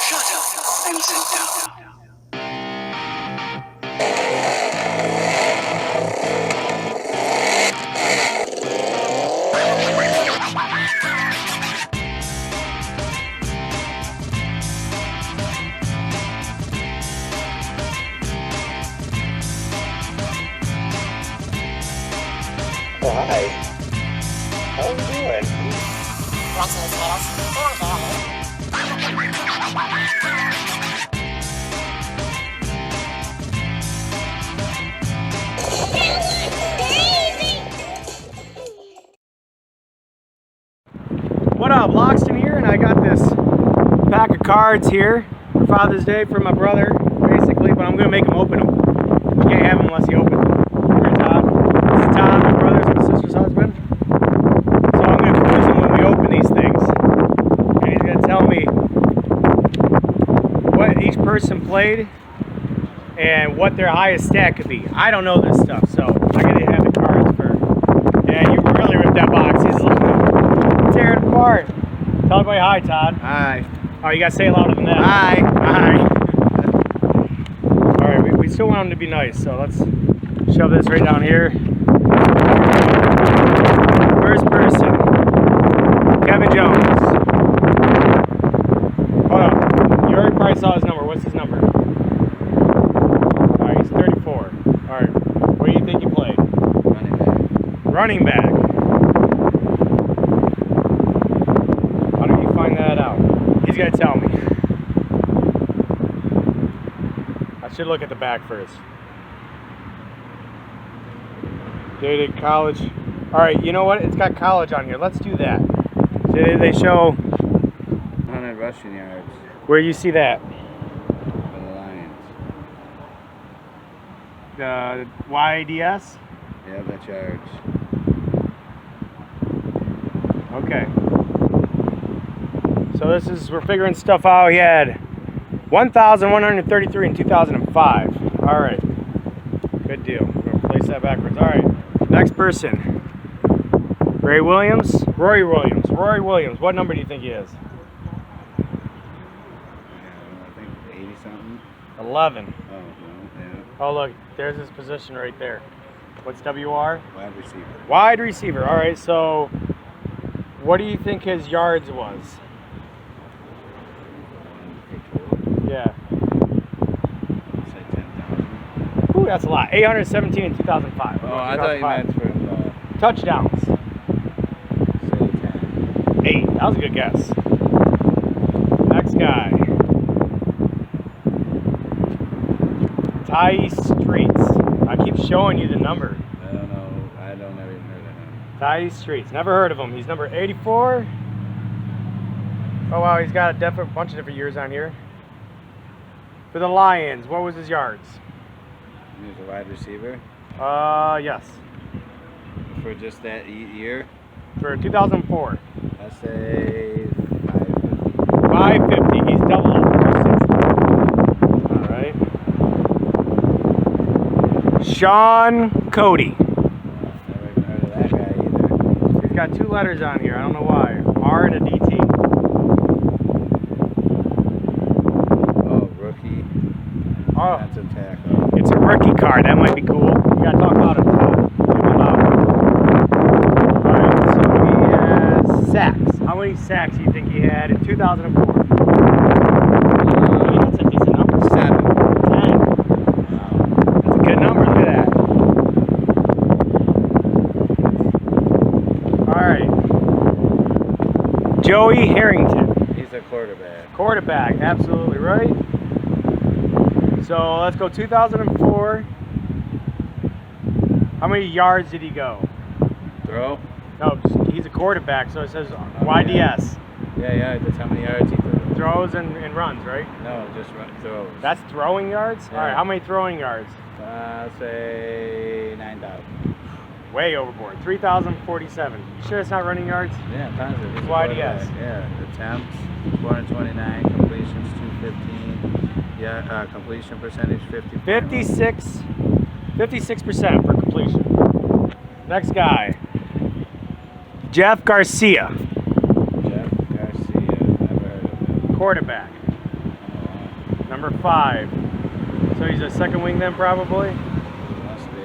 Shut up and sit down. Oh, hi. How are you doing? Wrenching these tomatoes. They don't care on me. What up, Loxton here, and I got this pack of cards here for Father's Day for my brother, basically, but I'm going to make him open them. You can't have him unless he opens them. Here, Todd. This is Todd, my brother's my sister's husband. So I'm going to quiz him when we open these things. And he's going to tell me what each person played and what their highest stat could be. I don't know this stuff, so I got to have the cards for. Yeah, you really ripped that box. He's tearing it apart. Tell everybody hi, Todd. Hi. Oh, you gotta say it louder than that. Hi. Hi. Alright, we still want him to be nice, so let's shove this right down here. First person, Kevin Jones. Hold on. You already probably saw his number. What's his number? Alright, he's 34. Alright, what do you think you played? Running back. Running back. How do you find that out? He's gonna tell me. I should look at the back first. Dated college. Alright, you know what? It's got college on here. Let's do that. They show 100 rushing yards where you see that. for the Lions. The YDS? Yeah, that's yards. Okay. So we're figuring stuff out. He had 1,133 in 2005. All right. Good deal. We're going to place that backwards. All right. Next person. Rory Williams. Rory Williams. What number do you think he is? Yeah, I think 80 something. 11. Oh, no, yeah. Oh, look. There's his position right there. What's WR? Wide receiver. Wide receiver. All right. So what do you think his yards was? Yeah. Say 10,000. Ooh, that's a lot. 817 in 2005. Oh, I thought you meant for touchdowns. say 10. 8. That was a good guess. Next guy. Ty Streets. I keep showing you the number. I don't know. I don't ever even heard of him. Ty Streets. Never heard of him. He's number 84. Oh, wow. He's got a bunch of different years on here. For the Lions, what was his yards? He was a wide receiver Yes. for just that year. For 2004. I say 550. 550. He's double up. All right. Sean Cody. Never even heard of that guy either. He's got 2 letters on here. I don't know why. R and a DT. Oh, rookie. Oh, That's a tackle. it's a rookie card. That might be cool. You gotta talk about it. Alright, so he has sacks. How many sacks do you think he had in 2004? That's a decent number. 7. 10. Wow. That's a good number. Look at that. Alright. Joey Harrington. He's a quarterback. Quarterback. Absolutely right. So let's go 2004. How many yards did he go? Throw? No, he's a quarterback, so it says YDS. Yeah, that's how many yards he threw. Throws and runs, right? No, just throws. That's throwing yards? Yeah. All right, how many throwing yards? I'll say 9,000. Way overboard. 3,047. You sure it's not running yards? Yeah, positive. He's a YDS. quarterback. Yeah, attempts 429, completions 215. Yeah, completion percentage 50. 56% for completion. Next guy. Jeff Garcia. Jeff Garcia, never heard of him. Quarterback. Number 5. So he's a second wing then, probably? Must be.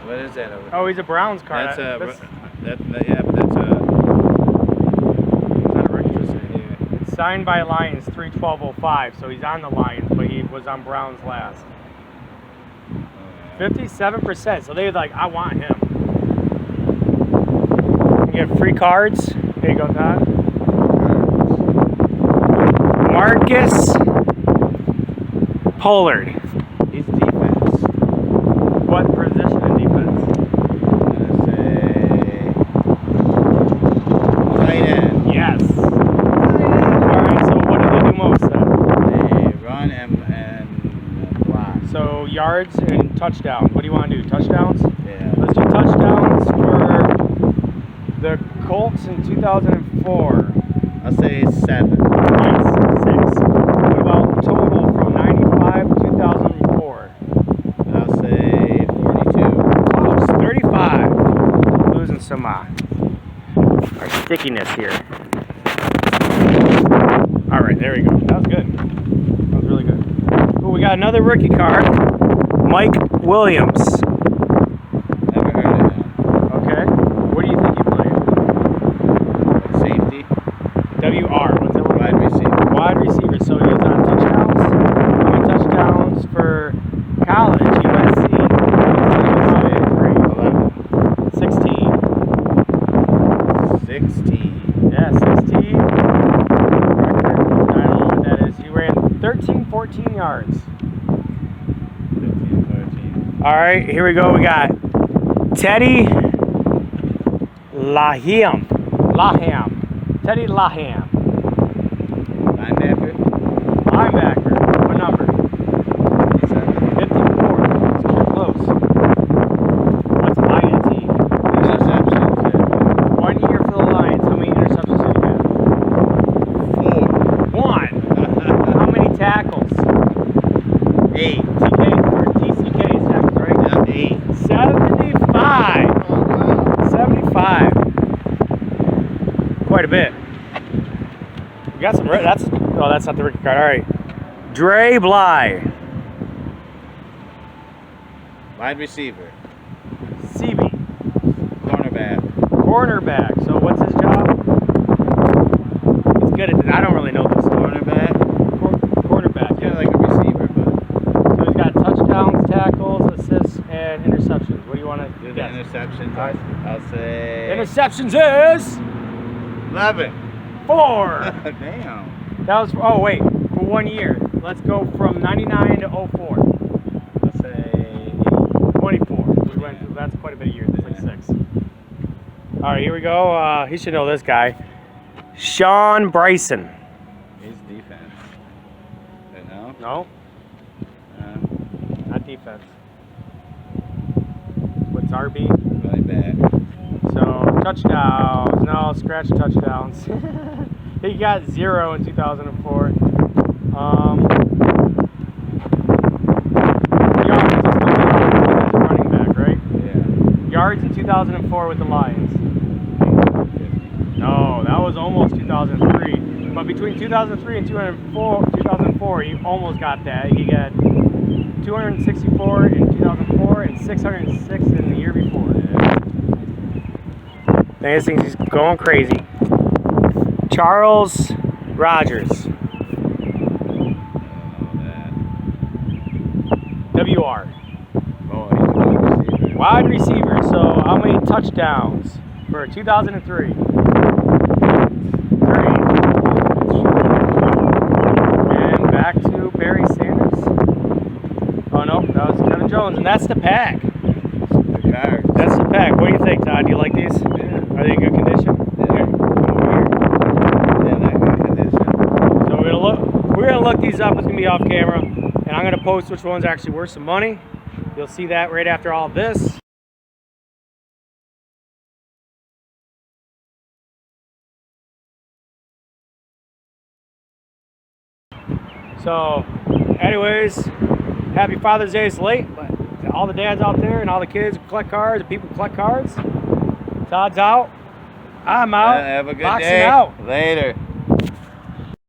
What is that over? Oh, he's a Browns card. That's That's but that's a. not a rookie. Yeah. It's signed by Lions 3/12/05, so he's on the Lions, but he was on Browns last. Oh, yeah. 57%, so they're like, I want him. You get free cards. Here you go, Todd. Marcus Pollard. He's defense. What position in defense? I'm gonna say tight end. Yes. Alright, so what do they do most then? They run and block. So yards and touchdowns. What do you want to do? Touchdowns? Yeah. Let's do touchdowns for the Colts in 2004. I'll say 7. Nice. 6. What about total from 95 to 2004? I'll say 42. Close. 35. Losing some our stickiness here. Alright, there we go. That was good. That was really good. Ooh, we got another rookie card. Mike Williams. Never heard of him. Okay. What do you think he played? Safety. WR. What's that one? Wide receiver. Wide receiver. So he's on touchdowns. How many touchdowns for college? USC. 16. 16. Yeah, 16. Record. I don't know what that is. He ran 14 yards. 15, 13. All right, here we go. We got Teddy Laham. Teddy Laham. Linebacker. Linebacker. What number? 57. 54. It's pretty close. What's INT? Interceptions. 1 year for the Lions. How many interceptions did he have? 4. 1. How many tackles? 8. TK or TCK is tackles, right? Yeah, 8. 75. Oh, wow. 75. Quite a bit. We got some. That's not the rookie card. All right. Dre Bly. Wide receiver. CB. Cornerback. Cornerback. So what's his job? He's good at this. I don't really know this. Cornerback. Cornerback. Kind of like a receiver, but So he's got touchdowns, tackles, assists, and interceptions. What do you want to do the guess? interceptions. All right. I'll say Interceptions is 11. 4. Damn. That was. Oh wait, for 1 year. Let's go from 99 to 04. I'll say 24. We went. That's quite a bit of years. That's like 6. All right, here we go. He should know this guy. Sean Bryson. he's defense. You know? No, Uh, not defense. What's RB? really bad. So touchdowns. No, scratch touchdowns. He got 0 in 2004. Yards is the running back, right? Yeah. Yards in 2004 with the Lions. No, that was almost 2003. But between 2003 and 2004, he almost got that. He got 264 in 2004 and 606 in the year before. This thing's going crazy. Charles Rogers. WR. Oh, he's a wide receiver. Wide receiver. So how many touchdowns for 2003? 3. And back to Barry Sanders. Oh no, that was Kevin Jones, and that's the pack. The card. That's the pack. What do you think, Todd? Do you like these? Yeah. Are they in good condition? Yeah. Here, come over here. They're not good condition. So we're gonna look these up. It's gonna be off camera, and I'm gonna post which one's actually worth some money. You'll see that right after all this. So, anyways, happy Father's Day. It's late, but to all the dads out there and all the kids who collect cards and people who collect cards, Todd's out. I'm out. Have a good Boxing day. out. Later.